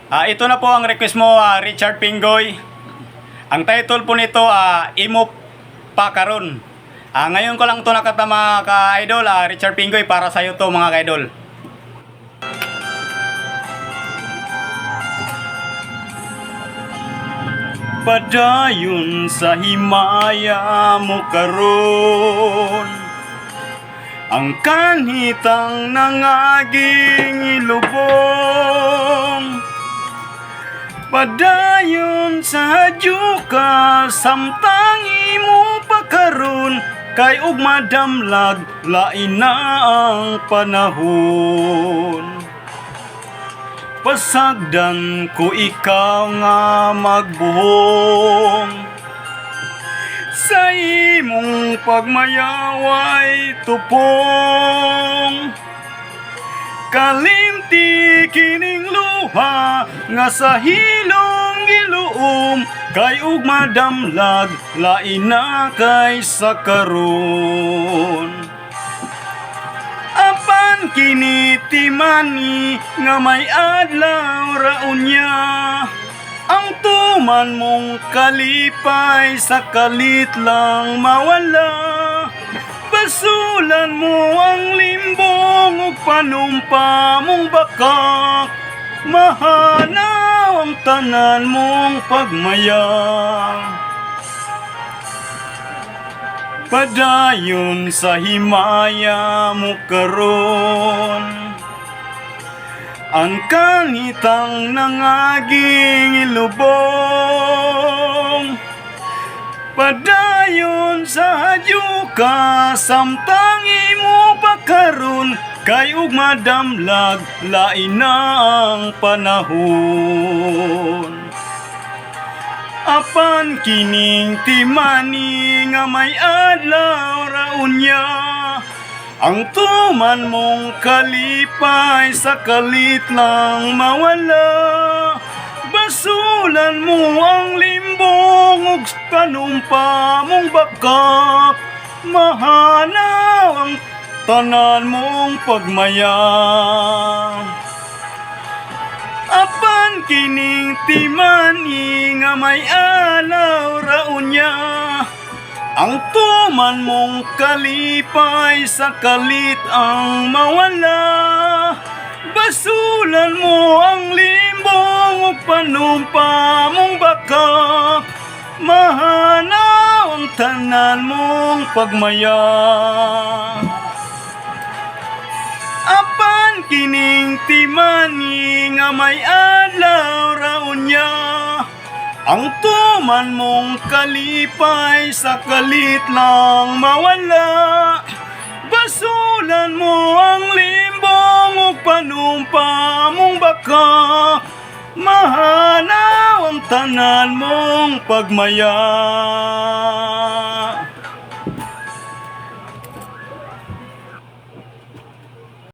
Ito na po ang request mo, Richard Pinggoy. Ang title po nito, Imo Pa Karon. Ngayon ko lang ito nakata mga ka-idol, Richard Pinggoy, para sa iyo to mga ka-idol. Padayon sa himaya mo karon, ang kanhitang nangaging ilubong. Padayon sa hadyo ka, samtang imo pa karon, kay ug madamlag lain na ang panahon. Pasagdan ko ikaw nga magbuhong, sa imong pagmayaway tupong. Kalimti kining luha nga sa hilong giluom, kay ug madamlag lain na kaysa karon. Apan kini timani nga may adlaw raunya, ang tuman mong kalipay sa kalit lang mawala. Basulan mo ang limbong ug panumpa mong bakak, mahanaw ang tanan mong pagmaya. Padayon sa himaya mo karon, ang kanitang nangaging ilubong. Padayon sa hadyo ka, samtang imo pa karon, kay ug madamlag lain na ang panahon. Apan kining timani nga may adlaw raunya, ang tuman mong kalipay sa kalit lang mawala. Basulan mo ang limbong ug panumpa mong bakak, mahanaw ang tanan mong pagmaya. Apan kining timani nga may alaw raunya, ang tuman mong kalipay sa kalit ang mawala. Basulan mo ang limbong ug panumpa mong bakak, mahanaw ang tanan mong pagmaya. Apan kining timani nga may adlaw raunya, ang tuman mong kalipay sa kalit lang mawala. Basulan mo ang limbong ug panumpa mong bakak, mahanaw ang tanan mong pagmaya.